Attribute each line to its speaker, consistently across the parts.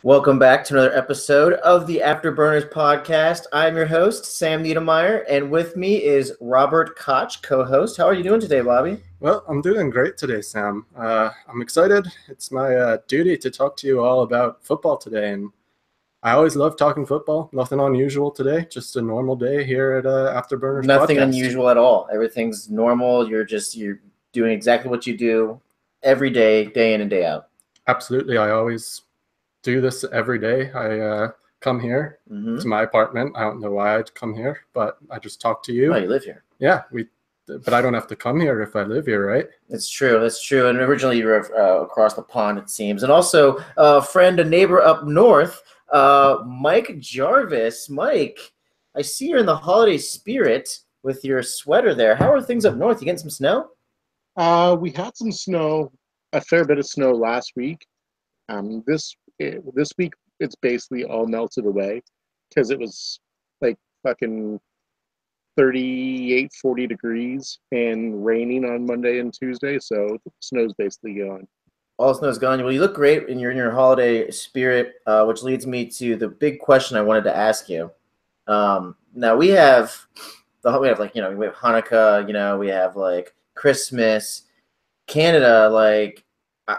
Speaker 1: Welcome back to another episode of the Afteburners podcast. I'm your host, Sam Niedermeyer, and with me is Robert Koch, co-host. How are you doing today, Bobby?
Speaker 2: Well, I'm doing great today, Sam. I'm excited. It's my duty to talk to you all about football today, and I always love talking football. Nothing unusual today, just a normal day here at Afteburners
Speaker 1: Nothing
Speaker 2: podcast.
Speaker 1: unusual at all. Everything's normal. You're doing exactly what you do every day, day in and day out.
Speaker 2: Absolutely. I always do this every day. I come here to my apartment. I don't know why I'd come here, but I just talk to you.
Speaker 1: Oh, you live here.
Speaker 2: Yeah, but I don't have to come here if I live here, right?
Speaker 1: That's true. That's true. And originally you were across the pond, it seems. And also a friend, a neighbor up north, Mike Jarvis. Mike, I see you're in the holiday spirit with your sweater there. How are things up north? You getting some snow?
Speaker 3: We had some snow, a fair bit of snow last week. This week it's basically all melted away because it was like fucking 38, 40 degrees and raining on Monday and Tuesday, so the snow's basically gone.
Speaker 1: All the snow's gone. Well, you look great in your holiday spirit, which leads me to the big question I wanted to ask you. Now we have we have Hanukkah, we have like Christmas, Canada. Like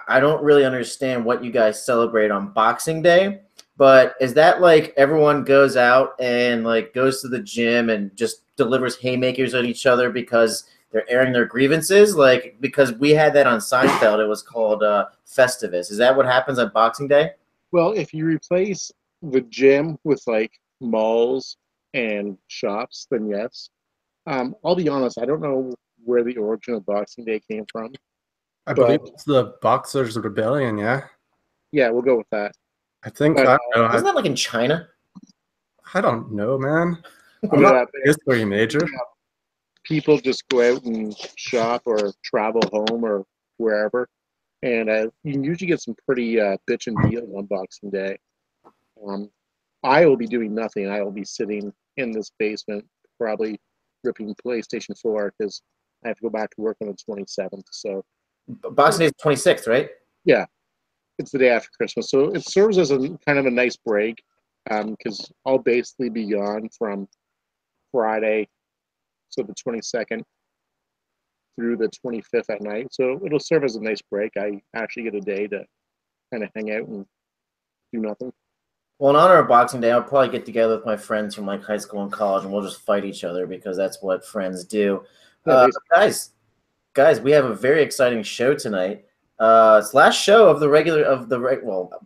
Speaker 1: I don't really understand what you guys celebrate on Boxing Day, but is that like everyone goes out and like goes to the gym and just delivers haymakers at each other because they're airing their grievances? Like, because we had that on Seinfeld, it was called Festivus. Is that what happens on Boxing Day?
Speaker 3: Well, if you replace the gym with like malls and shops, then yes. I'll be honest, I don't know where the origin of Boxing Day came from.
Speaker 2: I believe it's the Boxers' Rebellion, yeah?
Speaker 3: Yeah, we'll go with that.
Speaker 2: I think,
Speaker 1: Isn't that like in China?
Speaker 2: I don't know, man. I'm not a history major.
Speaker 3: People just go out and shop or travel home or wherever, and you can usually get some pretty bitchin' deals on Boxing Day. I will be doing nothing. I will be sitting in this basement, probably ripping PlayStation 4 because I have to go back to work on the 27th. So
Speaker 1: Boxing Day is 26th, right?
Speaker 3: Yeah, it's the day after Christmas, so it serves as a kind of a nice break because I'll basically be gone from Friday, so the 22nd, through the 25th at night. So it'll serve as a nice break. I actually get a day to kind of hang out and do nothing.
Speaker 1: Well, in honor of Boxing Day, I'll probably get together with my friends from like high school and college, and we'll just fight each other because that's what friends do.
Speaker 3: Yeah,
Speaker 1: Guys, we have a very exciting show tonight. It's the last show of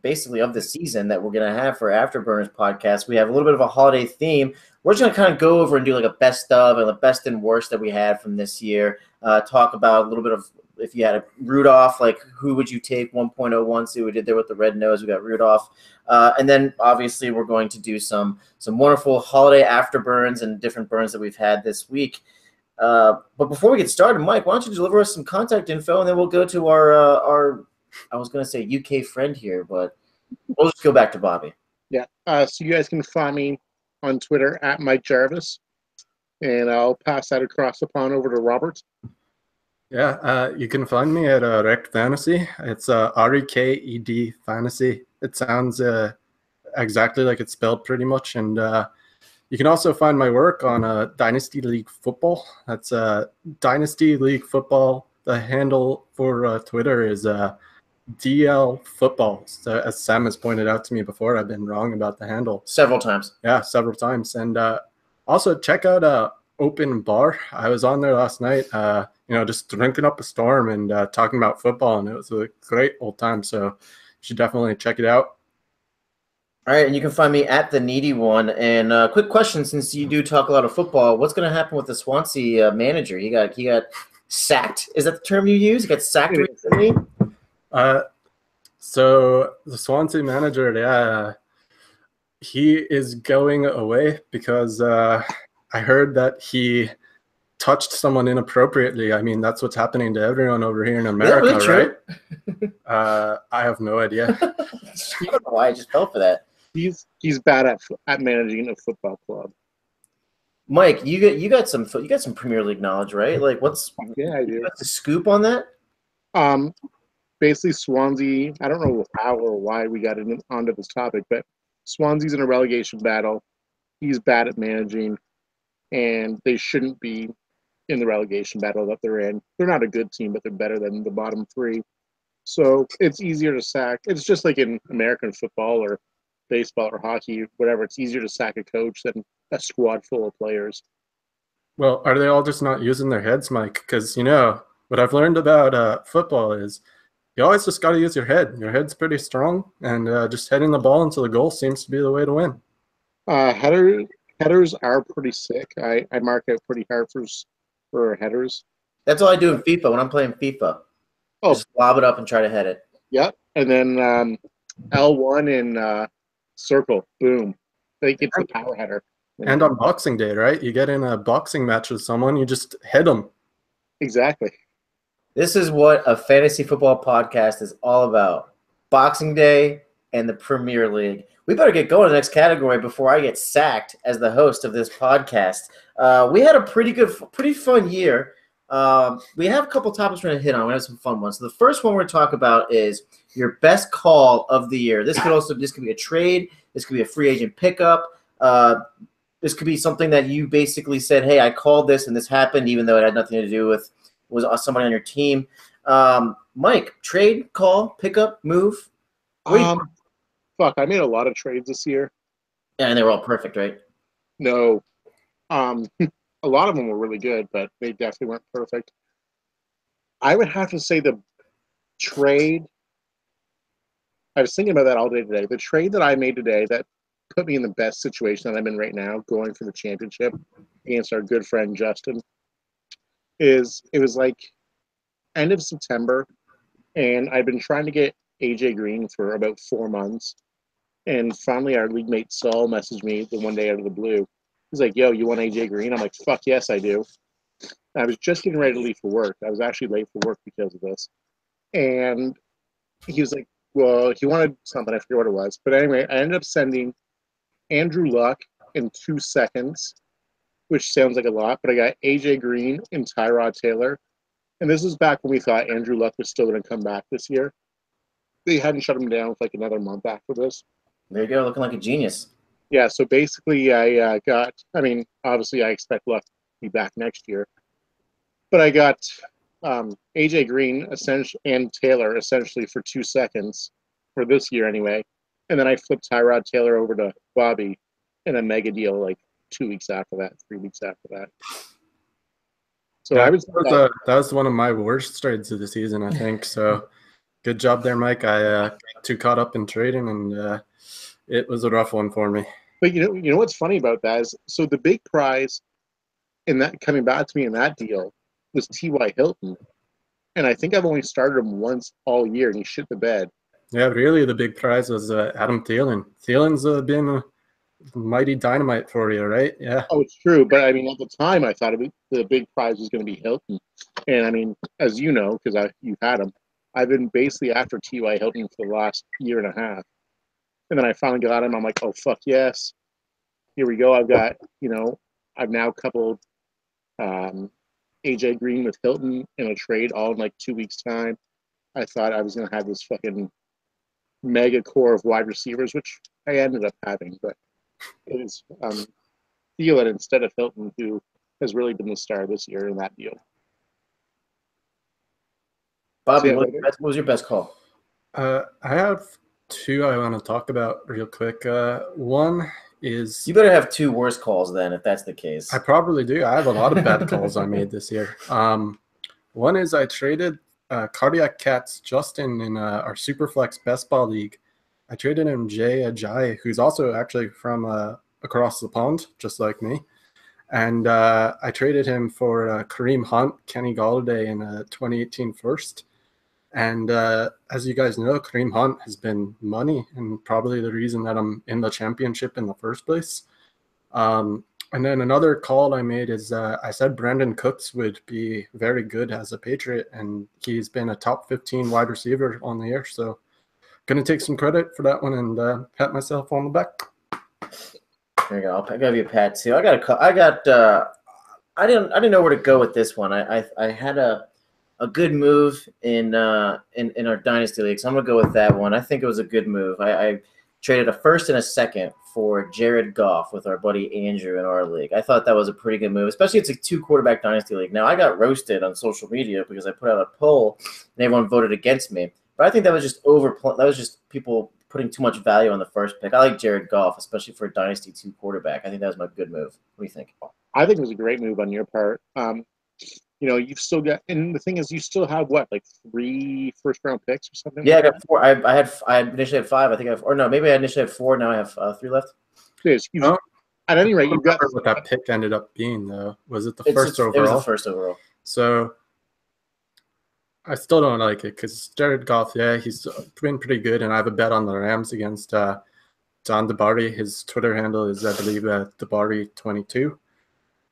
Speaker 1: basically of the season that we're gonna have for Afteburners podcast. We have a little bit of a holiday theme. We're just gonna kind of go over and do like a best of and the best and worst that we had from this year. Talk about a little bit of if you had a Rudolph, like who would you take 1.01? See what we did there with the red nose. We got Rudolph, and then obviously we're going to do some wonderful holiday afterburns and different burns that we've had this week. But before we get started, Mike, why don't you deliver us some contact info, and then we'll go to our I was going to say UK friend here, but we'll just go back to Bobby.
Speaker 3: Yeah. So you guys can find me on Twitter at Mike Jarvis, and I'll pass that across the pond over to Robert.
Speaker 2: Yeah, you can find me at Rekt Fantasy. It's REKED Fantasy. It sounds exactly like it's spelled pretty much, and you can also find my work on Dynasty League Football. That's Dynasty League Football. The handle for Twitter is DL Football. So, as Sam has pointed out to me before, I've been wrong about the handle.
Speaker 1: Several times.
Speaker 2: Yeah, several times. And also check out Open Bar. I was on there last night, just drinking up a storm and talking about football, and it was a great old time. So you should definitely check it out.
Speaker 1: All right, and you can find me at The Needy One. And quick question, since you do talk a lot of football, what's going to happen with the Swansea manager? He got sacked. Is that the term you use? He got sacked recently?
Speaker 2: So the Swansea manager, he is going away because I heard that he touched someone inappropriately. I mean, that's what's happening to everyone over here in America,
Speaker 1: really
Speaker 2: right? I have no idea.
Speaker 1: I don't know why I just fell for that.
Speaker 3: He's bad at managing a football club.
Speaker 1: Mike, you got some Premier League knowledge, right? Like, I do. What's the scoop on that?
Speaker 3: basically Swansea, I don't know how or why we got onto this topic, but Swansea's in a relegation battle. He's bad at managing, and they shouldn't be in the relegation battle that they're in. They're not a good team, but they're better than the bottom three. So it's easier to sack. It's just like in American football or baseball or hockey, whatever. It's easier to sack a coach than a squad full of players.
Speaker 2: Well, are they all just not using their heads, Mike? Because, what I've learned about football is you always just got to use your head. Your head's pretty strong, and just heading the ball into the goal seems to be the way to win.
Speaker 3: Headers are pretty sick. I mark out pretty hard for headers.
Speaker 1: That's all I do in FIFA when I'm playing FIFA.
Speaker 3: Oh,
Speaker 1: just lob it up and try to head it.
Speaker 3: Yep, and then L1 in circle, boom. Like it's a power header.
Speaker 2: And on Boxing Day, right? You get in a boxing match with someone, you just head them.
Speaker 3: Exactly.
Speaker 1: This is what a fantasy football podcast is all about. Boxing Day and the Premier League. We better get going to the next category before I get sacked as the host of this podcast. We had a pretty fun year. We have a couple topics we're going to hit on. We have some fun ones. So the first one we're going to talk about is your best call of the year. This could be a trade. This could be a free agent pickup. This could be something that you basically said, hey, I called this and this happened, even though it had nothing to do with was somebody on your team. Mike, trade, call, pickup, move?
Speaker 3: Fuck, I made a lot of trades this year.
Speaker 1: Yeah, and they were all perfect, right?
Speaker 3: No. A lot of them were really good, but they definitely weren't perfect. I would have to say the trade, I was thinking about that all day today. The trade that I made today that put me in the best situation that I'm in right now, going for the championship against our good friend Justin, it was like end of September, and I've been trying to get AJ Green for about 4 months. And finally, our league mate Saul messaged me the one day out of the blue. He's like, yo, you want AJ Green? I'm like, fuck yes, I do. I was just getting ready to leave for work. I was actually late for work because of this. And he was like, well, he wanted something. I forget what it was. But anyway, I ended up sending Andrew Luck in 2 seconds, which sounds like a lot. But I got AJ Green and Tyrod Taylor. And this is back when we thought Andrew Luck was still going to come back this year. They hadn't shut him down for like another month after this.
Speaker 1: There you go, looking like a genius.
Speaker 3: Yeah, so basically I obviously I expect Luck to be back next year. But I got AJ Green essentially and Taylor essentially for 2 seconds for this year anyway. And then I flipped Tyrod Taylor over to Bobby in a mega deal like 2 weeks after that, 3 weeks after that. So
Speaker 2: yeah,
Speaker 3: that
Speaker 2: was one of my worst trades of the season, I think. So good job there, Mike. I got too caught up in trading, and it was a rough one for me.
Speaker 3: But you know what's funny about that is, so the big prize in that coming back to me in that deal was T.Y. Hilton, and I think I've only started him once all year, and he shit the bed.
Speaker 2: Yeah, really, the big prize was Adam Thielen. Thielen's been mighty dynamite for you, right? Yeah.
Speaker 3: Oh, it's true, but I mean, at the time, I thought the big prize was going to be Hilton, and I mean, as you know, because you've had him, I've been basically after T.Y. Hilton for the last year and a half. And then I finally got him. I'm like, oh, fuck yes. Here we go. I've now coupled AJ Green with Hilton in a trade all in like 2 weeks' time. I thought I was going to have this fucking mega core of wide receivers, which I ended up having. But it is Thielen instead of Hilton, who has really been the star this year in that deal.
Speaker 1: Bobby, what was your best call?
Speaker 2: I have two I want to talk about real quick. One is...
Speaker 1: You better have two worse calls then, if that's the case.
Speaker 2: I probably do. I have a lot of bad calls I made this year. One is I traded Cardiac Cats Justin in our Superflex Best Ball League. I traded him Jay Ajayi, who's also actually from across the pond, just like me. And I traded him for Kareem Hunt, Kenny Galladay in a 2018 first. And as you guys know, Kareem Hunt has been money and probably the reason that I'm in the championship in the first place. And then another call I made is I said Brandon Cooks would be very good as a Patriot, and he's been a top 15 wide receiver on the year. So going to take some credit for that one and pat myself on the back.
Speaker 1: There you go. I'll give you a pat too. I didn't know where to go with this one. I had a a good move in our dynasty league. So I'm gonna go with that one. I think it was a good move. I traded a first and a second for Jared Goff with our buddy Andrew in our league. I thought that was a pretty good move, especially it's a 2-quarterback dynasty league. Now I got roasted on social media because I put out a poll and everyone voted against me. But I think that was just that was just people putting too much value on the first pick. I like Jared Goff, especially for a dynasty 2-quarterback. I think that was my good move. What do you think?
Speaker 3: I think it was a great move on your part. You've still got, and the thing is, you still have what, like 3 first-round picks or something?
Speaker 1: Yeah, I got 4. I initially had 5. I think maybe I initially had 4. Now I have 3 left.
Speaker 3: At any rate, you've got
Speaker 2: what that pick ended up being, though. Was it the first overall?
Speaker 1: It was the first overall.
Speaker 2: So I still don't like it because Jared Goff, he's been pretty good, and I have a bet on the Rams against Don DeBarty. His Twitter handle is, I believe, DeBarty22,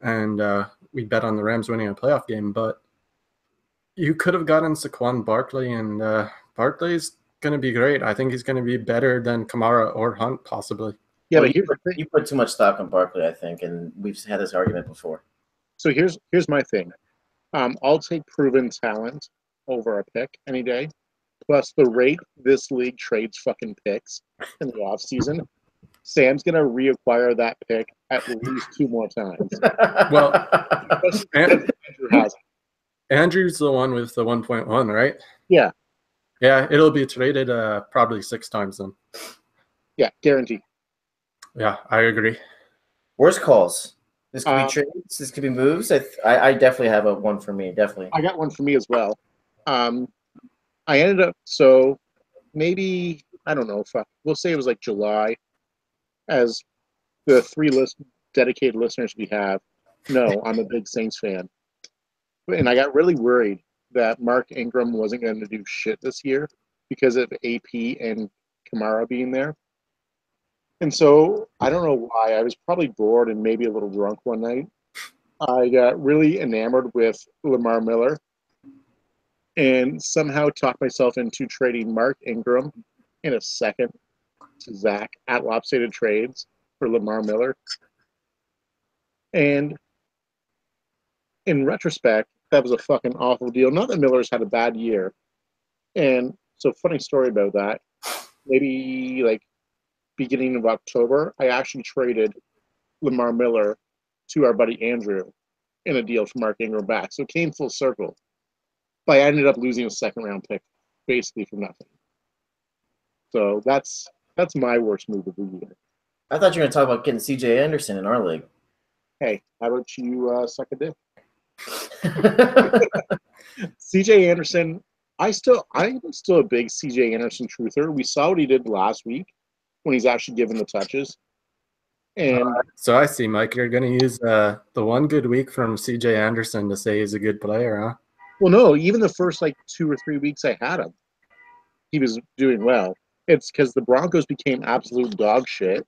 Speaker 2: and we bet on the Rams winning a playoff game. But you could have gotten Saquon Barkley, and Barkley's going to be great. I think he's going to be better than Kamara or Hunt, possibly.
Speaker 3: Yeah,
Speaker 1: well,
Speaker 3: but
Speaker 1: you put too much stock on Barkley, I think, and we've had this argument before.
Speaker 3: So here's my thing. I'll take proven talent over a pick any day. Plus the rate this league trades fucking picks in the offseason, Sam's gonna reacquire that pick at least 2 more times.
Speaker 2: Well, Andrew's the one with the 1.1, right?
Speaker 3: Yeah.
Speaker 2: Yeah, it'll be traded probably 6 times then.
Speaker 3: Yeah, guaranteed.
Speaker 2: Yeah, I agree.
Speaker 1: Worst calls. This could be trades. This could be moves. I definitely have one for me. Definitely.
Speaker 3: I got one for me as well. I ended up, so maybe, I don't know, we'll say it was like July, as the 3 dedicated listeners we have know, I'm a big Saints fan. And I got really worried that Mark Ingram wasn't going to do shit this year because of AP and Kamara being there. And so, I don't know why, I was probably bored and maybe a little drunk one night. I got really enamored with Lamar Miller and somehow talked myself into trading Mark Ingram in a second to Zach at Lopsided Trades for Lamar Miller. And in retrospect, that was a fucking awful deal. Not that Miller's had a bad year. And so, funny story about that. Maybe like beginning of October, I actually traded Lamar Miller to our buddy Andrew in a deal for Mark Ingram back. So it came full circle. But I ended up losing a 2nd-round pick basically for nothing. So that's my worst move of the year.
Speaker 1: I thought you were going to talk about getting C.J. Anderson in our league.
Speaker 3: Hey, how about you suck a dick? C.J. Anderson, I'm still a big C.J. Anderson truther. We saw what he did last week when he's actually given the touches. And
Speaker 2: so I see, Mike, you're going to use the one good week from C.J. Anderson to say he's a good player, huh?
Speaker 3: Well, no, even the first 2 or 3 weeks I had him, he was doing well. It's because the Broncos became absolute dog shit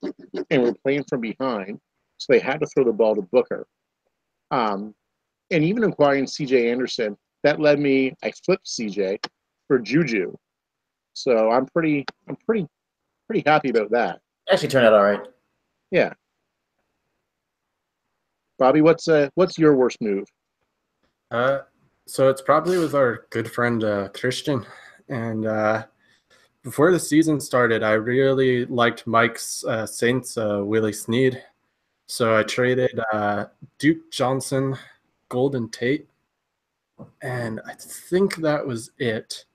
Speaker 3: and were playing from behind, so they had to throw the ball to Booker. And even acquiring C.J. Anderson, that led me. I flipped C.J. for Juju, so I'm pretty happy about that.
Speaker 1: Actually, turned out all right.
Speaker 3: Yeah. Bobby, what's your worst move?
Speaker 2: So it's probably with our good friend Christian. And before the season started, I really liked Mike's Saints Willie Snead. So I traded Duke Johnson, Golden Tate, and I think that was it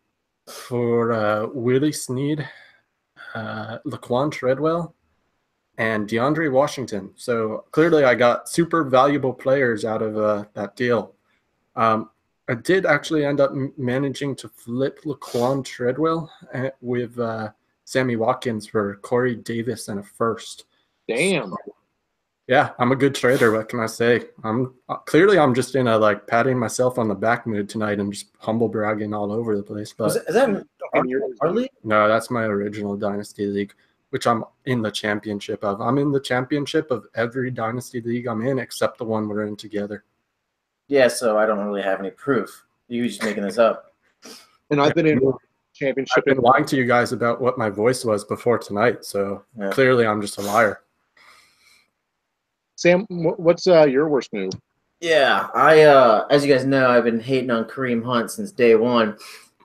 Speaker 2: for Willie Snead, Laquan Treadwell, and DeAndre Washington. So clearly I got super valuable players out of that deal. I did actually end up managing to flip Laquan Treadwell with Sammy Watkins for Corey Davis and a first.
Speaker 3: Damn.
Speaker 2: So, yeah, I'm a good trader. What can I say? I'm just in a patting myself on the back mood tonight and just humble bragging all over the place. But
Speaker 1: is that our league?
Speaker 2: No, that's my original Dynasty League, which I'm in the championship of. I'm in the championship of every Dynasty League I'm in except the one we're in together.
Speaker 1: Yeah, so I don't really have any proof. You're just making this up.
Speaker 3: And I've been in championship.
Speaker 2: I've been lying to you guys about what my voice was before tonight, so Clearly I'm just a liar.
Speaker 3: Sam, what's your worst move?
Speaker 1: Yeah, as you guys know, I've been hating on Kareem Hunt since day one.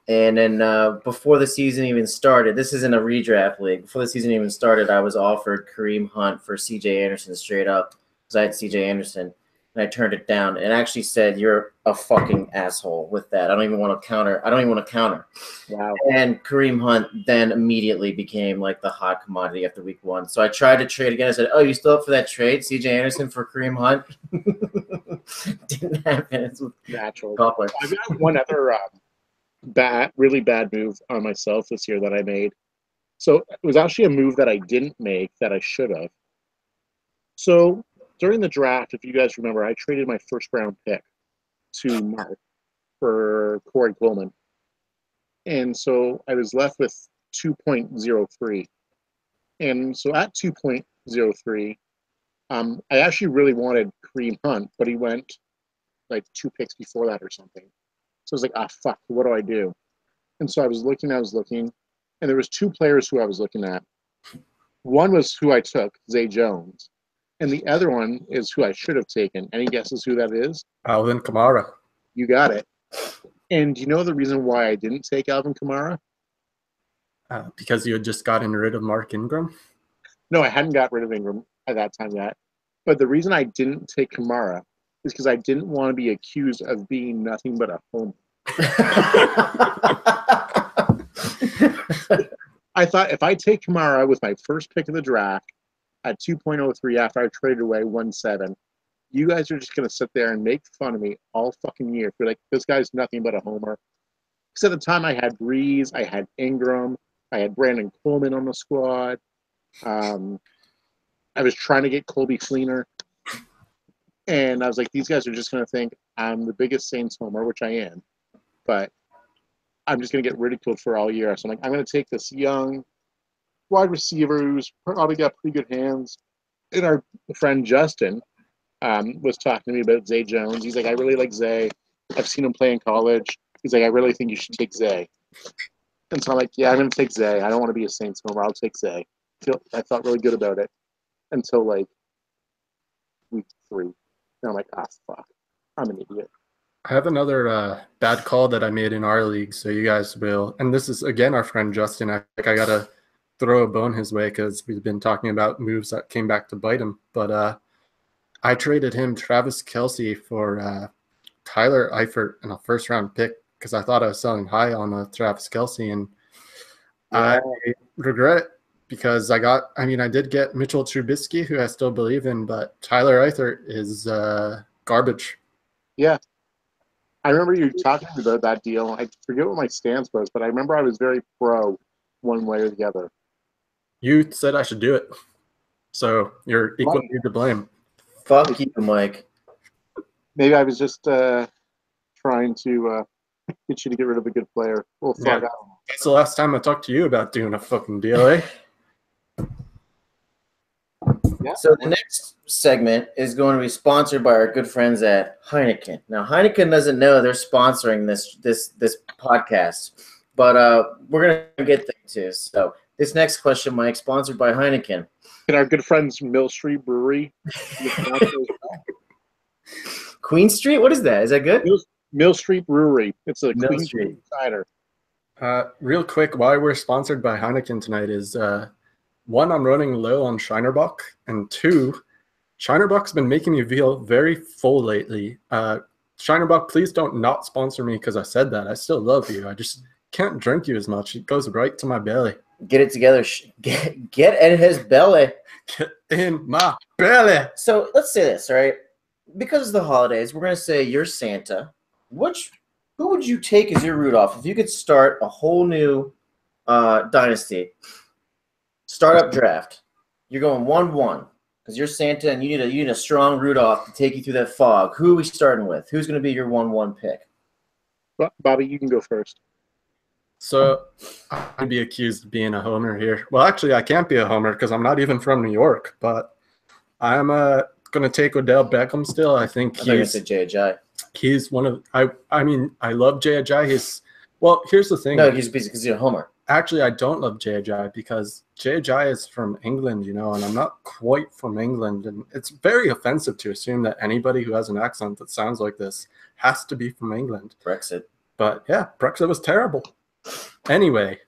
Speaker 1: And then before the season even started, this isn't a redraft league. Before the season even started, I was offered Kareem Hunt for C.J. Anderson straight up because I had C.J. Anderson, and I turned it down and actually said, "You're a fucking asshole with that. I don't even want to counter. I don't even want to counter."
Speaker 3: Wow.
Speaker 1: And Kareem Hunt then immediately became like the hot commodity after week one. So I tried to trade again. I said, "Oh, you still up for that trade, C.J. Anderson for Kareem Hunt?" Didn't happen. It's
Speaker 3: Natural.
Speaker 1: Coughlin.
Speaker 3: I've got one other really bad move on myself this year that I made. So it was actually a move that I didn't make that I should have. So during the draft, if you guys remember, I traded my first round pick to Mark for Corey Coleman. And so I was left with 2.03. And so at 2.03, I actually really wanted Kareem Hunt, but he went like 2 picks before that or something. So I was like, fuck, what do I do? And so I was looking, and there was 2 players who I was looking at. One was who I took, Zay Jones, and the other one is who I should have taken. Any guesses who that is?
Speaker 2: Alvin Kamara.
Speaker 3: You got it. And do you know the reason why I didn't take Alvin Kamara?
Speaker 2: Because you had just gotten rid of Mark Ingram?
Speaker 3: No, I hadn't got rid of Ingram at that time yet. But the reason I didn't take Kamara is because I didn't want to be accused of being nothing but a homer. I thought if I take Kamara with my first pick of the draft at 2.03 after I traded away 1.7, you guys are just going to sit there and make fun of me all fucking year. You're like, this guy's nothing but a homer. Because at the time I had Breeze, I had Ingram, I had Brandon Coleman on the squad. I was trying to get Colby Fleener. And I was like, these guys are just going to think I'm the biggest Saints homer, which I am. But I'm just going to get ridiculed for all year. So I'm like, I'm going to take this young wide receiver who's probably got pretty good hands. And our friend Justin was talking to me about Zay Jones. He's like, I really like Zay. I've seen him play in college. He's like, I really think you should take Zay. And so I'm like, yeah, I'm going to take Zay. I don't want to be a Saints homer. I'll take Zay. I felt really good about it until like week 3. And I'm like, fuck. I'm an idiot.
Speaker 2: I have another bad call that I made in our league, so you guys will. And this is, again, our friend Justin. I got to throw a bone his way because we've been talking about moves that came back to bite him. But I traded him Travis Kelce for Tyler Eifert in a first-round pick because I thought I was selling high on Travis Kelce. And I regret it because I did get Mitchell Trubisky, who I still believe in, but Tyler Eifert is garbage.
Speaker 3: Yeah. I remember you talking about that deal. I forget what my stance was, but I remember I was very pro one way or the other.
Speaker 2: You said I should do it. So you're equally to blame.
Speaker 1: Fuck you, Mike.
Speaker 3: Maybe I was just trying to get you to get rid of a good player. Well, fuck, I don't know.
Speaker 2: That's the last time I talked to you about doing a fucking deal, eh?
Speaker 3: Yeah.
Speaker 1: So the next segment is going to be sponsored by our good friends at Heineken. Now, Heineken doesn't know they're sponsoring this podcast, but we're going to get there too. So this next question, Mike, sponsored by Heineken.
Speaker 3: And our good friends Mill Street Brewery.
Speaker 1: Queen Street? What is that? Is that good?
Speaker 3: Mill Street Brewery. It's a
Speaker 1: Mill
Speaker 3: Queen
Speaker 1: Street
Speaker 3: cider.
Speaker 2: Real quick, why we're sponsored by Heineken tonight is 1, I'm running low on Shinerbock, and 2, Shinerbock's been making me feel very full lately. Shinerbock, please don't not sponsor me because I said that. I still love you. I just can't drink you as much. It goes right to my belly.
Speaker 1: Get it together. Get in his belly.
Speaker 2: Get in my belly.
Speaker 1: So let's say this, all right? Because of the holidays, we're going to say you're Santa. Who would you take as your Rudolph if you could start a whole new dynasty? Startup draft. You're going 1-1 because you're Santa and you need a strong Rudolph to take you through that fog. Who are we starting with? Who's going to be your 1-1 pick?
Speaker 3: Bobby, you can go first.
Speaker 2: So I'd be accused of being a homer here. Well, actually, I can't be a homer because I'm not even from New York. But I'm going to take Odell Beckham still. I think he's one of – I mean, I love Jay Ajayi. Well, here's the thing.
Speaker 1: No, he's because he's a homer.
Speaker 2: Actually, I don't love JJ because JJ is from England, you know, and I'm not quite from England. And it's very offensive to assume that anybody who has an accent that sounds like this has to be from England.
Speaker 1: Brexit.
Speaker 2: But yeah, Brexit was terrible. Anyway,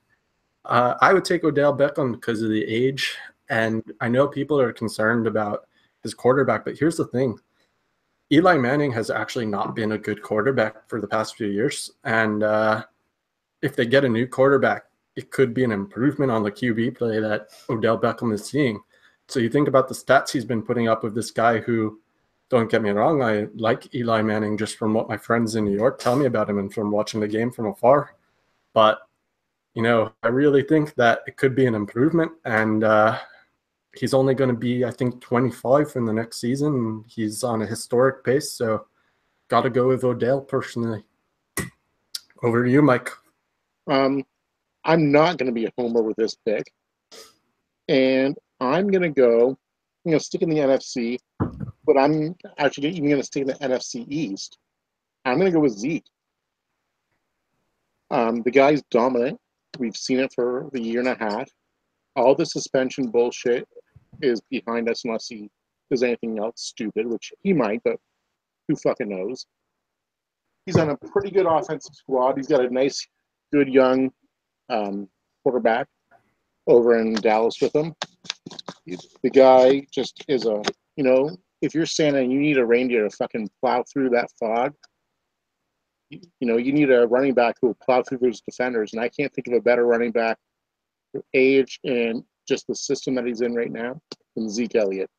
Speaker 2: I would take Odell Beckham because of the age. And I know people are concerned about his quarterback, but here's the thing. Eli Manning has actually not been a good quarterback for the past few years. And if they get a new quarterback, it could be an improvement on the QB play that Odell Beckham is seeing. So you think about the stats he's been putting up with this guy who, don't get me wrong, I like Eli Manning just from what my friends in New York tell me about him and from watching the game from afar. But, you know, I really think that it could be an improvement. And he's only going to be, I think, 25 in the next season. He's on a historic pace. So got to go with Odell personally. Over to you, Mike.
Speaker 3: I'm not going to be a homer with this pick. And I'm going to stick in the NFC, but I'm actually even going to stick in the NFC East. I'm going to go with Zeke. The guy's dominant. We've seen it for the year and a half. All the suspension bullshit is behind us unless he does anything else stupid, which he might, but who fucking knows? He's on a pretty good offensive squad. He's got a nice, good young quarterback over in Dallas with him. The guy just is if you're Santa and you need a reindeer to fucking plow through that fog, you need a running back who will plow through those defenders. And I can't think of a better running back for age and just the system that he's in right now than Zeke Elliott.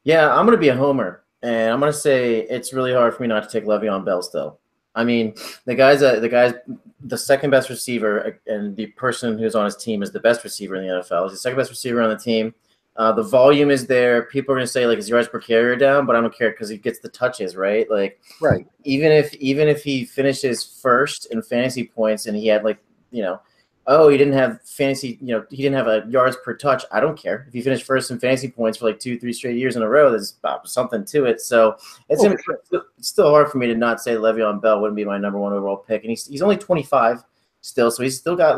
Speaker 1: Yeah, I'm going to be a homer, and I'm going to say it's really hard for me not to take Le'Veon Bell still. I mean, the guy's the second best receiver, and the person who's on his team is the best receiver in the NFL. He's the second best receiver on the team. The volume is there. People are going to say, like, his yards per carry down, but I don't care because he gets the touches, right? Like,
Speaker 3: right.
Speaker 1: Even if he finishes first in fantasy points and he had, like, oh, he didn't have fantasy, he didn't have a yards per touch. I don't care. If he finished first in fantasy points for like 2-3 straight years in a row, there's something to it. So it's still hard for me to not say Le'Veon Bell wouldn't be my number one overall pick. And he's only 25 still. So he's still got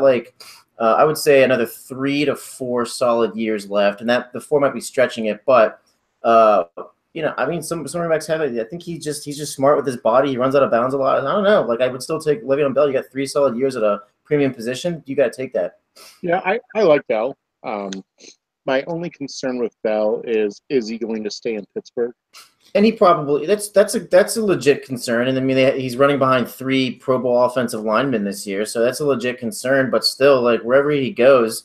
Speaker 1: I would say another 3 to 4 solid years left. And that the 4 might be stretching it. But, some running backs have it. I think he's just smart with his body. He runs out of bounds a lot. I don't know. Like, I would still take Le'Veon Bell. You got 3 solid years at a premium position. You got to take that.
Speaker 3: Yeah, I like Bell. My only concern with Bell is he going to stay in Pittsburgh?
Speaker 1: And he probably that's a legit concern. And I mean, he's running behind 3 Pro Bowl offensive linemen this year, so that's a legit concern. But still, like, wherever he goes,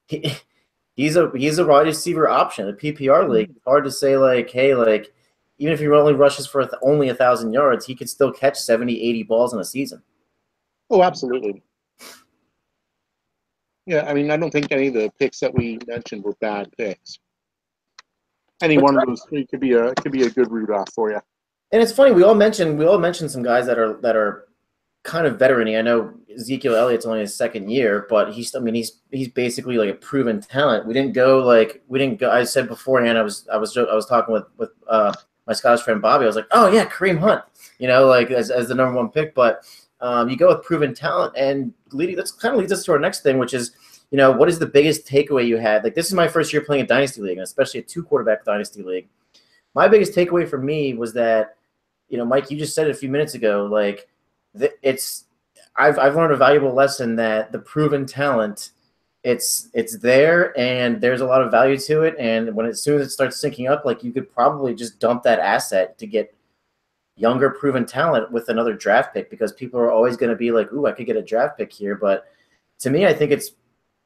Speaker 1: he's a wide receiver option. A PPR league, it's hard to say, like, hey, like, even if he only rushes for only 1,000 yards, he could still catch 70, 80 balls in a season.
Speaker 3: Oh, absolutely. Yeah, I mean, I don't think any of the picks that we mentioned were bad picks. Any one of those 3 could be a good route off for you.
Speaker 1: And it's funny, we all mentioned some guys that are kind of veteran-y. I know Ezekiel Elliott's only his second year, but he's basically like a proven talent. We didn't go. I said beforehand, I was talking with my Scottish friend Bobby. I was like, oh yeah, Kareem Hunt, as the number 1 pick. But you go with proven talent, and that kind of leads us to our next thing, which is, what is the biggest takeaway you had? Like, this is my first year playing a dynasty league, and especially a 2-quarterback dynasty league. My biggest takeaway for me was that, Mike, you just said it a few minutes ago, like, I've learned a valuable lesson that the proven talent, it's there, and there's a lot of value to it. And as soon as it starts syncing up, like, you could probably just dump that asset to get younger proven talent with another draft pick, because people are always going to be like, ooh, I could get a draft pick here. But to me, I think it's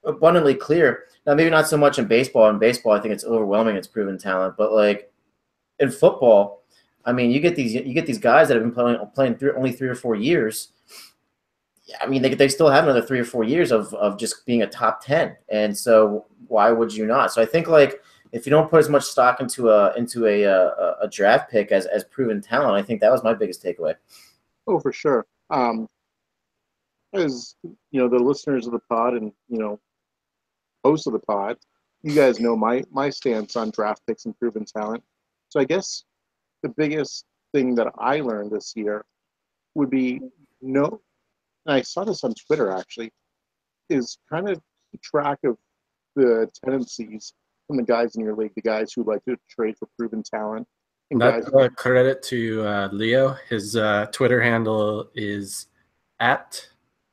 Speaker 1: abundantly clear. Now, maybe not so much in baseball. In baseball, I think it's overwhelming. It's proven talent. But, like, in football, I mean, you get these guys that have been playing through only 3 or 4 years. I mean, they still have another 3 or 4 years of just being a top 10. And so why would you not? So I think, like, if you don't put as much stock into a draft pick as proven talent, I think that was my biggest takeaway.
Speaker 3: Oh, for sure. As the listeners of the pod and hosts of the pod, you guys know my stance on draft picks and proven talent. So I guess the biggest thing that I learned this year would be and I saw this on Twitter actually. is kind of keep track of the tendencies from the guys in your league, the guys who like to trade for proven talent. And
Speaker 2: That's
Speaker 3: guys,
Speaker 2: credit to Leo. His Twitter handle is at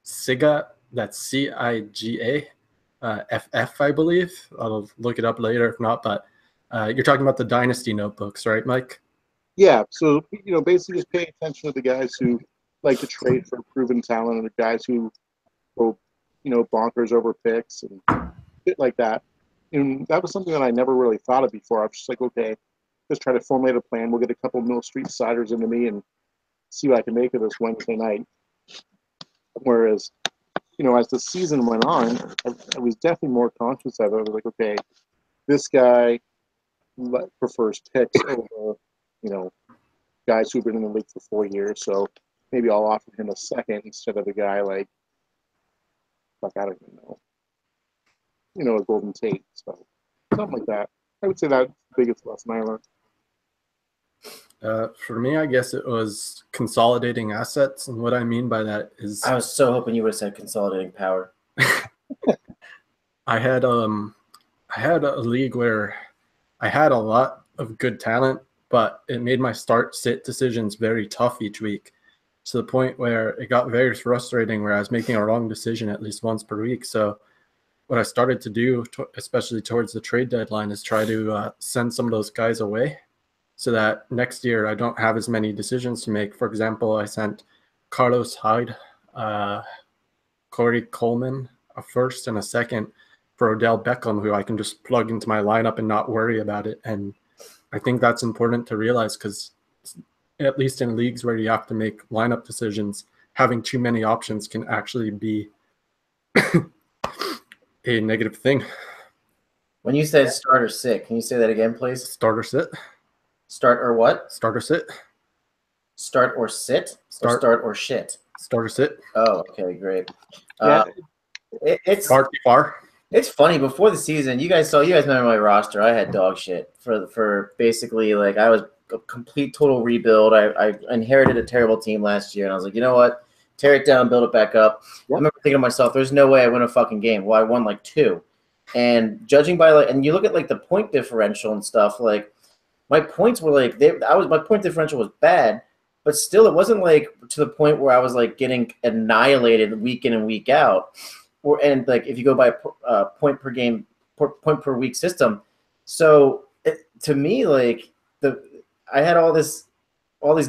Speaker 2: Siga. That's CIGA FF, I believe. I'll look it up later if not. But you're talking about the Dynasty notebooks, right, Mike?
Speaker 3: yeah. So basically, just pay attention to the guys who like to trade for proven talent, and the guys who go, bonkers over picks and shit like that. And that was something that I never really thought of before. I was just like, okay, just try to formulate a plan. We'll get a couple Mill Street ciders into me and see what I can make of this Wednesday night. Whereas, as the season went on, I was definitely more conscious of it. I was like, okay, this guy prefers picks over, guys who've been in the league for 4 years. So maybe I'll offer him a second instead of a guy like, fuck, I don't even know, a Golden Tate. So something like that. I would say that's the biggest lesson I learned.
Speaker 2: For me, I guess it was consolidating assets. And what I mean by that is
Speaker 1: I was so hoping you would have said consolidating power.
Speaker 2: I had a league where I had a lot of good talent, but it made my start-sit decisions very tough each week, to the point where it got very frustrating where I was making a wrong decision at least once per week. So what I started to do, especially towards the trade deadline, is try to send some of those guys away so that next year I don't have as many decisions to make. For example, I sent Carlos Hyde, Corey Coleman, a first and a second, for Odell Beckham, who I can just plug into my lineup and not worry about it. And I think that's important to realize, because at least in leagues where you have to make lineup decisions, having too many options can actually be a negative thing.
Speaker 1: When you said start or sit, can you say that again, please?
Speaker 2: Start or sit.
Speaker 1: Start or what?
Speaker 2: Start or sit.
Speaker 1: Start or sit? Or start or shit?
Speaker 2: Start or sit.
Speaker 1: Oh, okay, great.
Speaker 3: Yeah.
Speaker 1: It's
Speaker 2: far.
Speaker 1: It's funny, before the season, you guys remember my roster. I had dog shit for basically, like, I was a complete total rebuild. I inherited a terrible team last year, and I was like, you know what? Tear it down, build it back up.
Speaker 3: Yep.
Speaker 1: I remember thinking to myself, there's no way I win a fucking game. Well, I won like 2. And judging by, like, and you look at like the point differential and stuff, like, my points were like my point differential was bad, but still it wasn't like to the point where I was like getting annihilated week in and week out. And like if you go by point per game, point per week system, so to me, like, I had all these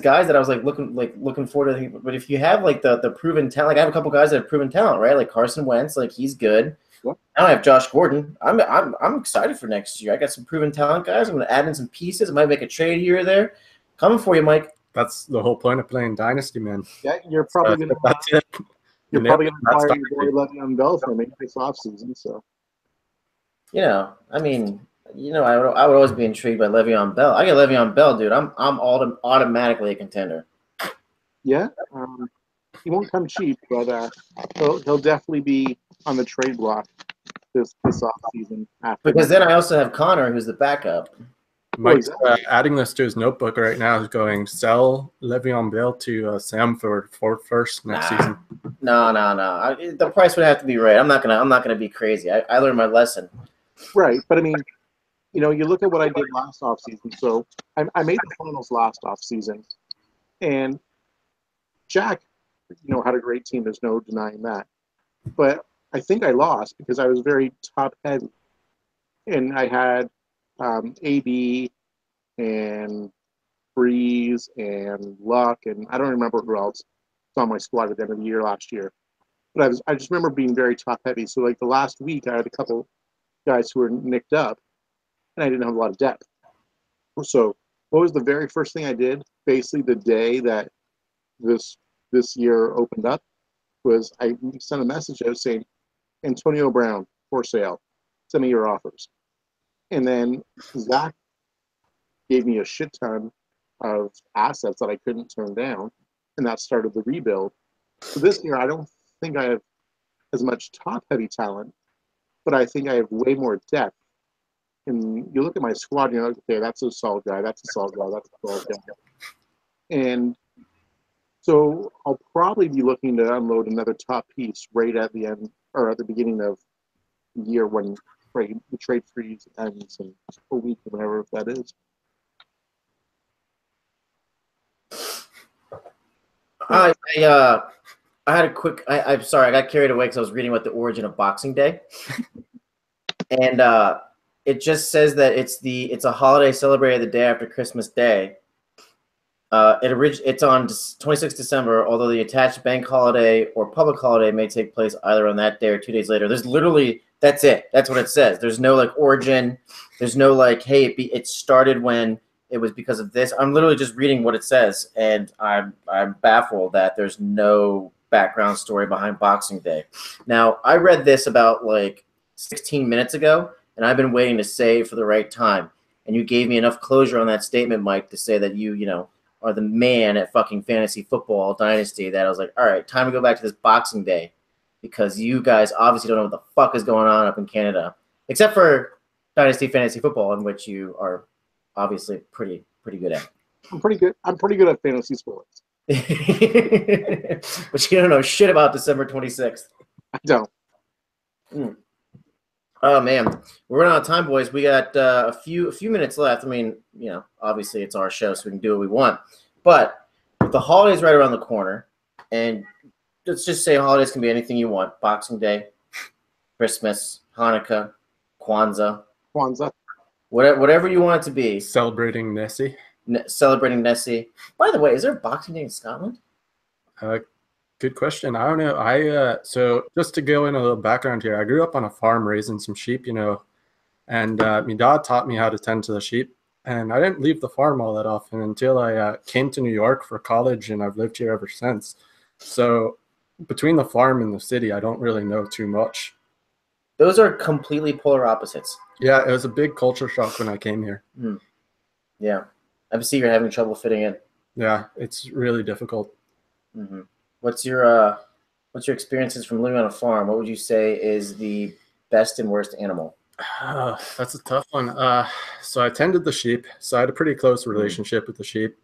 Speaker 1: guys that I was looking forward to. But if you have like the proven talent, like I have a couple guys that have proven talent, right? Like Carson Wentz, like he's good. Yep. Now I have Josh Gordon. I'm excited for next year. I got some proven talent guys. I'm going to add in some pieces. I might make a trade here or there. Coming for you, Mike.
Speaker 2: That's the whole point of playing Dynasty, man.
Speaker 3: Yeah, you're probably going to.
Speaker 2: That's it.
Speaker 3: You're probably going to acquire your boy Le'Veon Bell for me this offseason. So,
Speaker 1: I mean, I would always be intrigued by Le'Veon Bell. I get Le'Veon Bell, dude. I'm automatically a contender.
Speaker 3: Yeah, he won't come cheap, but he'll definitely be on the trade block this offseason.
Speaker 1: Because then I also have Connor, who's the backup.
Speaker 2: Mike's adding this to his notebook right now. He's going sell Le'Veon Bell to Sam for first next season.
Speaker 1: No. The price would have to be right. I'm not gonna be crazy. I learned my lesson.
Speaker 3: Right, but I mean, you look at what I did last offseason. So I made the finals last offseason, and Jack, had a great team. There's no denying that. But I think I lost because I was very top heavy, and I had AB and Breeze and Luck, and I don't remember who else was on my squad at the end of the year last year. But I just remember being very top heavy. So like the last week, I had a couple guys who were nicked up, and I didn't have a lot of depth. So what was the very first thing I did? Basically, the day that this year opened up, was I sent a message out saying, Antonio Brown for sale. Send me your offers. And then Zach gave me a shit ton of assets that I couldn't turn down, and that started the rebuild. So this year, I don't think I have as much top-heavy talent, but I think I have way more depth. And you look at my squad, and you're like, okay, that's a solid guy, that's a solid guy, that's a solid guy. And so I'll probably be looking to unload another top piece right at the end or at the beginning of the year when the trade freeze ends in a week or whatever that is.
Speaker 1: I had a quick. I'm sorry, I got carried away because I was reading about the origin of Boxing Day, and it just says that it's a holiday celebrated the day after Christmas Day. It's on 26th December, although the attached bank holiday or public holiday may take place either on that day or 2 days later. There's literally that's it. That's what it says. There's no like origin. There's no like, hey, it started when it was because of this. I'm literally just reading what it says, and I'm baffled that there's no background story behind Boxing Day. Now, I read this about like 16 minutes ago, and I've been waiting to say it for the right time. And you gave me enough closure on that statement, Mike, to say that you know, are the man at fucking fantasy football dynasty that I was like, all right, time to go back to this Boxing Day because you guys obviously don't know what the fuck is going on up in Canada, except for dynasty fantasy football, in which you are obviously pretty good at.
Speaker 3: I'm pretty good. I'm pretty good at fantasy sports.
Speaker 1: But you don't know shit about December 26th.
Speaker 3: I don't.
Speaker 1: Oh man, we're running out of time, boys. We got a few minutes left. I mean, you know, obviously it's our show, so we can do what we want. But with the holidays right around the corner, and let's just say holidays can be anything you want: Boxing Day, Christmas, Hanukkah, Kwanzaa, whatever you want it to be.
Speaker 2: Celebrating Nessie.
Speaker 1: Celebrating Nessie. By the way, is there a Boxing Day in Scotland?
Speaker 2: Good question. I don't know. So just to go in a little background here, I grew up on a farm raising some sheep, you know, and my dad taught me how to tend to the sheep. And I didn't leave the farm all that often until I came to New York for college, and I've lived here ever since. So between the farm and the city, I don't really know too much.
Speaker 1: Those are completely polar opposites.
Speaker 2: Yeah, it was a big culture shock when I came here.
Speaker 1: Yeah. I see you're having trouble fitting in.
Speaker 2: Yeah, it's really difficult.
Speaker 1: Mm-hmm. What's your experiences from living on a farm? What would you say is the best and worst animal?
Speaker 2: That's a tough one. So I tended the sheep, so I had a pretty close relationship with the sheep.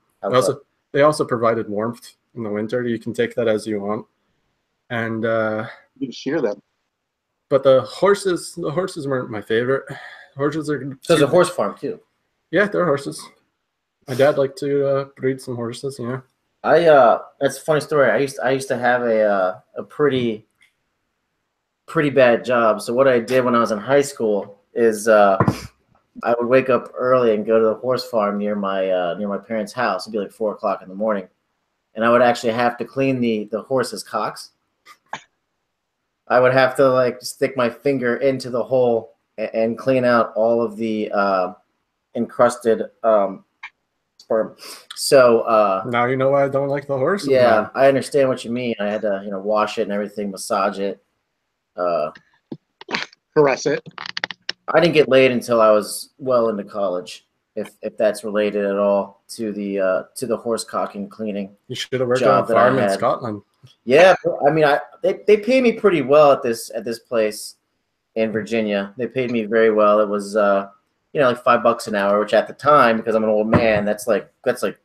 Speaker 2: They also provided warmth in the winter. You can take that as you want, and
Speaker 3: you can shear them.
Speaker 2: But the horses weren't my favorite. Horses are
Speaker 1: so it's a horse farm too.
Speaker 2: Yeah, they're horses. My dad liked to breed some horses, you know.
Speaker 1: That's a funny story. I used to have a pretty bad job. So what I did when I was in high school is I would wake up early and go to the horse farm near my parents' house. It'd be like 4 o'clock in the morning, and I would actually have to clean the horses' cocks. I would have to like stick my finger into the hole and clean out all of the encrusted sperm. So
Speaker 2: now you know why I don't like the horses.
Speaker 1: Yeah,
Speaker 2: man.
Speaker 1: I understand what you mean. I had to, wash it and everything, massage it,
Speaker 3: caress it.
Speaker 1: I didn't get laid until I was well into college. If that's related at all to the horse cocking cleaning.
Speaker 2: You should have worked on a farm in Scotland.
Speaker 1: Yeah, I mean, they pay me pretty well at this place in Virginia. They paid me very well. It was like $5 an hour, which at the time, because I'm an old man, that's like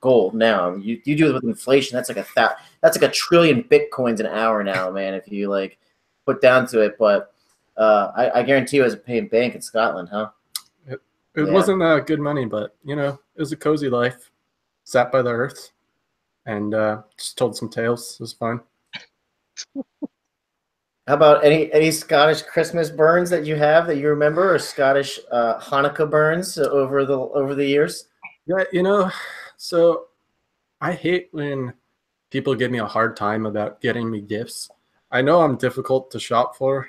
Speaker 1: gold now. You do it with inflation, that's like that's like 1 trillion bitcoins an hour now, man. If you like put down to it, but I guarantee you, it was a paying bank in Scotland, huh?
Speaker 2: It wasn't good money, but it was a cozy life. Sat by the earth and just told some tales. It was fun.
Speaker 1: How about any Scottish Christmas burns that you have that you remember, or Scottish Hanukkah burns over the years?
Speaker 2: Yeah, so I hate when people give me a hard time about getting me gifts. I know I'm difficult to shop for,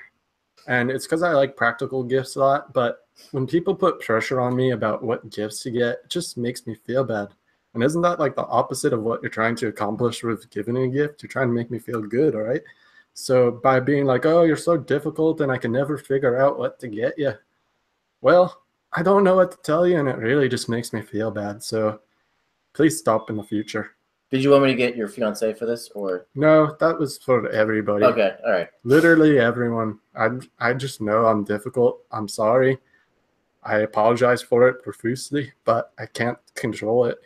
Speaker 2: and it's because I like practical gifts a lot, but when people put pressure on me about what gifts to get, it just makes me feel bad. And isn't that like the opposite of what you're trying to accomplish with giving a gift? You're trying to make me feel good, all right? So by being like, oh, you're so difficult and I can never figure out what to get you, well, I don't know what to tell you, and it really just makes me feel bad. So please stop in the future.
Speaker 1: Did you want me to get your fiance for this, or?
Speaker 2: No, that was for everybody.
Speaker 1: Okay, all right.
Speaker 2: Literally everyone. I just know I'm difficult. I'm sorry. I apologize for it profusely, but I can't control it,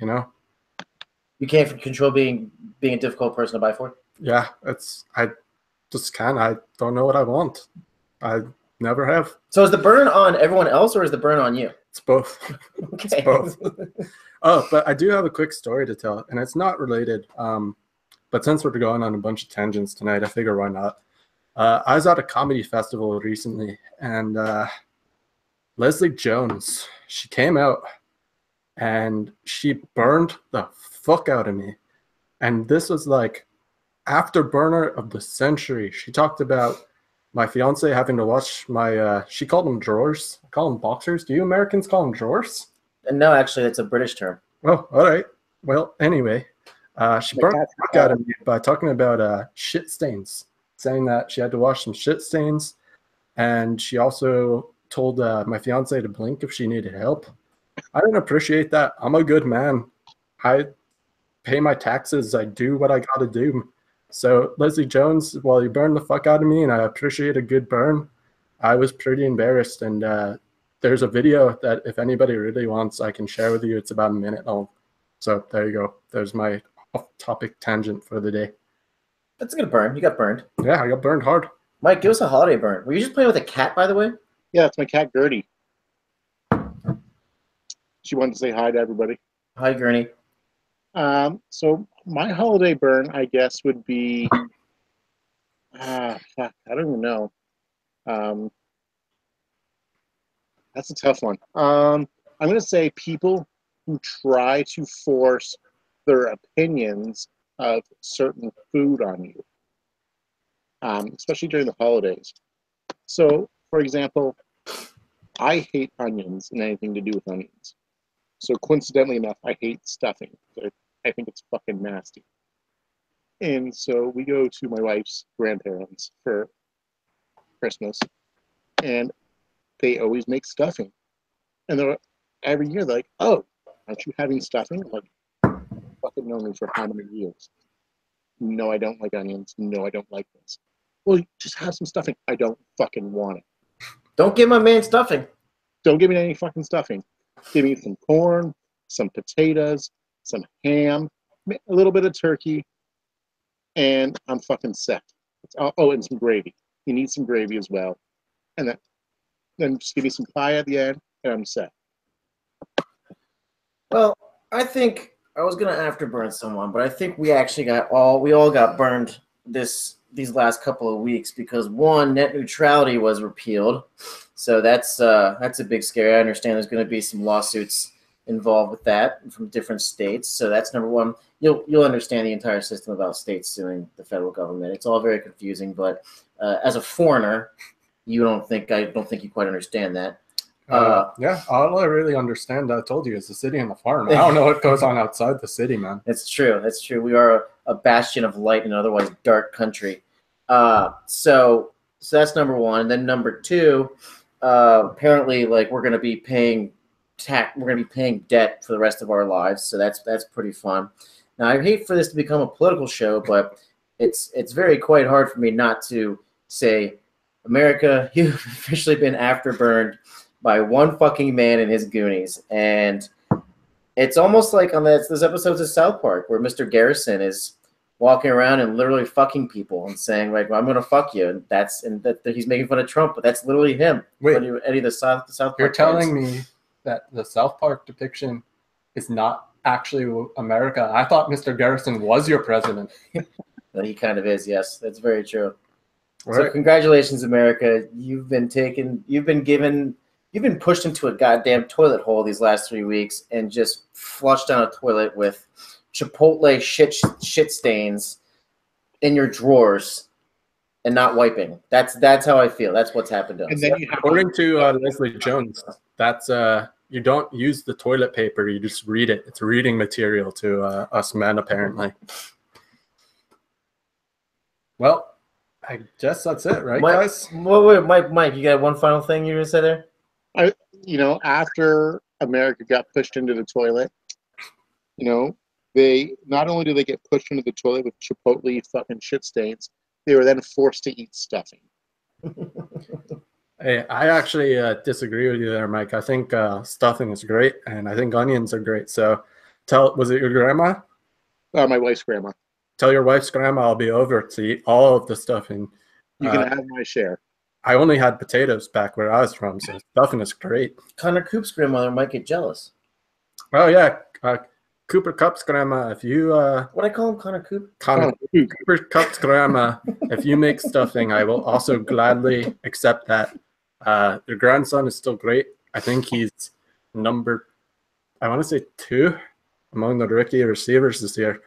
Speaker 1: You can't control being a difficult person to buy for?
Speaker 2: Yeah, just can't. I don't know what I want. I never have.
Speaker 1: So is the burn on everyone else or is the burn on you?
Speaker 2: It's both.
Speaker 1: Okay.
Speaker 2: It's both. Oh, but I do have a quick story to tell, and it's not related. But since we're going on a bunch of tangents tonight, I figure why not. I was at a comedy festival recently, and Leslie Jones, she came out, and she burned the fuck out of me. And this was like Afterburner of the century. She talked about my fiance having to wash my, she called them drawers. I call them boxers. Do you Americans call them drawers?
Speaker 1: No, actually, that's a British term.
Speaker 2: Oh, all right. Well, anyway, she burned the fuck out of me by talking about shit stains, saying that she had to wash some shit stains. And she also told my fiance to blink if she needed help. I didn't appreciate that. I'm a good man. I pay my taxes. I do what I got to do. So, Leslie Jones, while you burned the fuck out of me, and I appreciate a good burn, I was pretty embarrassed. And there's a video that if anybody really wants, I can share with you. It's about a minute long. So there you go. There's my off-topic tangent for the day.
Speaker 1: That's a good burn. You got burned.
Speaker 2: Yeah, I got burned hard.
Speaker 1: Mike, give us a holiday burn. Were you just playing with a cat, by the way?
Speaker 3: Yeah, it's my cat Gertie. She wanted to say hi to everybody.
Speaker 1: Hi, Gurney.
Speaker 3: So my holiday burn, I guess, would be fuck, I don't even know. That's a tough one. I'm gonna say people who try to force their opinions of certain food on you, especially during the holidays. So, for example, I hate onions and anything to do with onions. So coincidentally enough, I hate stuffing. I think it's fucking nasty. And so we go to my wife's grandparents for Christmas, and they always make stuffing. And they're every year they're like, "Oh, aren't you having stuffing?" I'm like, fucking known me for how many years? No, I don't like onions. No, I don't like this. Well, just have some stuffing. I don't fucking want it.
Speaker 1: Don't give my man stuffing.
Speaker 3: Don't give me any fucking stuffing. Give me some corn, some potatoes, some ham, a little bit of turkey, and I'm fucking set. Oh, and some gravy. You need some gravy as well. And then just give me some pie at the end, and I'm set.
Speaker 1: Well, I think I was gonna afterburn someone, but I think we actually all got burned these last couple of weeks because one, net neutrality was repealed. So that's a big scare. I understand there's going to be some lawsuits involved with that from different states. So that's number one. You'll understand the entire system about states suing the federal government. It's all very confusing, but as a foreigner, I don't think you quite understand that.
Speaker 2: Yeah, all I really understand, I told you, is the city and the farm. I don't know what goes on outside the city, man.
Speaker 1: That's true. That's true. We are a bastion of light in an otherwise dark country. So that's number one. And then number two, apparently, like we're going to be paying debt for the rest of our lives. So that's pretty fun. Now, I hate for this to become a political show, but it's very quite hard for me not to say, America, you've officially been afterburned by one fucking man and his Goonies. And it's almost like on those episodes of South Park where Mr. Garrison is walking around and literally fucking people and saying, like, well, I'm going to fuck you. And that he's making fun of Trump, but that's literally him.
Speaker 2: Wait,
Speaker 1: Eddie, the South Park
Speaker 2: you're telling me that the South Park depiction is not actually America? I thought Mr. Garrison was your president.
Speaker 1: Well, he kind of is, yes. That's very true.
Speaker 2: Right.
Speaker 1: So congratulations, America. You've been pushed into a goddamn toilet hole these last 3 weeks and just flushed down a toilet with Chipotle shit stains in your drawers and not wiping. That's how I feel. That's what's happened to us.
Speaker 3: And then
Speaker 2: according to Leslie Jones, that's you don't use the toilet paper, you just read it. It's reading material to us men, apparently. Well, I guess that's it, right, guys?
Speaker 1: Wait, Mike, you got one final thing you were gonna say there?
Speaker 3: After America got pushed into the toilet, they not only do they get pushed into the toilet with Chipotle fucking shit stains, they were then forced to eat stuffing.
Speaker 2: Hey, I actually disagree with you there, Mike. I think stuffing is great, and I think onions are great. So, was it your grandma?
Speaker 3: My wife's grandma.
Speaker 2: tell your wife's grandma I'll be over to eat all of the stuffing.
Speaker 3: You can have my share.
Speaker 2: I only had potatoes back where I was from, so stuffing is great.
Speaker 1: Connor Coop's grandmother might get jealous.
Speaker 2: Oh yeah, Cooper Cup's grandma. If you
Speaker 1: What I call him, Connor Coop?
Speaker 2: Cooper Cup's grandma, if you make stuffing, I will also gladly accept that. Your grandson is still great. I think he's number, I want to say 2 among the rookie receivers this year.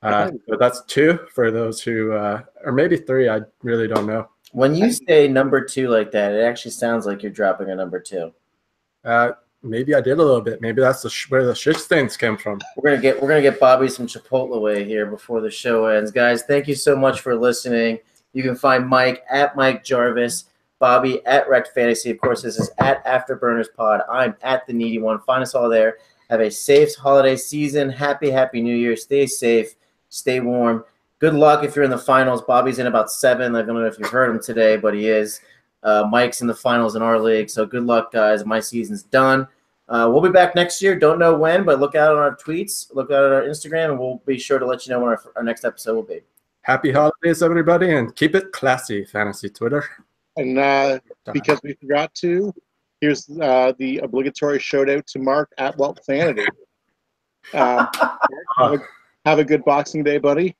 Speaker 2: But that's 2 for those who, or maybe 3. I really don't know.
Speaker 1: When you say number 2 like that, it actually sounds like you're dropping a number 2.
Speaker 2: Maybe I did a little bit. Maybe that's where the shit stains came from.
Speaker 1: We're gonna get Bobby some Chipotle away here before the show ends, guys. Thank you so much for listening. You can find Mike at Mike Jarvis, Bobby at Wrecked Fantasy. Of course, this is at Afteburners Pod. I'm at the Needy One. Find us all there. Have a safe holiday season. Happy New Year. Stay safe. Stay warm. Good luck if you're in the finals. Bobby's in about 7. I don't know if you've heard him today, but he is. Mike's in the finals in our league. So good luck, guys. My season's done. We'll be back next year. Don't know when, but look out on our tweets. Look out on our Instagram, and we'll be sure to let you know when our next episode will be.
Speaker 2: Happy holidays, everybody, and keep it classy, Fantasy Twitter.
Speaker 3: And because we forgot to, here's the obligatory shout out to Mark at Welt Fanity. Have a good Boxing Day, buddy.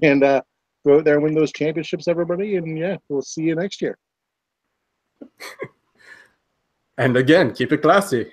Speaker 3: And go out there and win those championships, everybody. And yeah, we'll see you next year.
Speaker 2: And again, keep it classy.